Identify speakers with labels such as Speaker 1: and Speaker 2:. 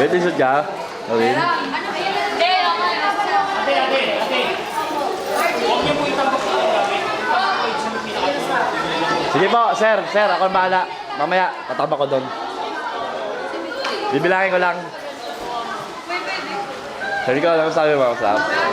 Speaker 1: May t-shirt ka? Okay. Sige po, sir, ako ang bahala. Mamaya, tatama ko doon. Bibilangin ko lang. Sabi ko, ano sabi mo, Sam?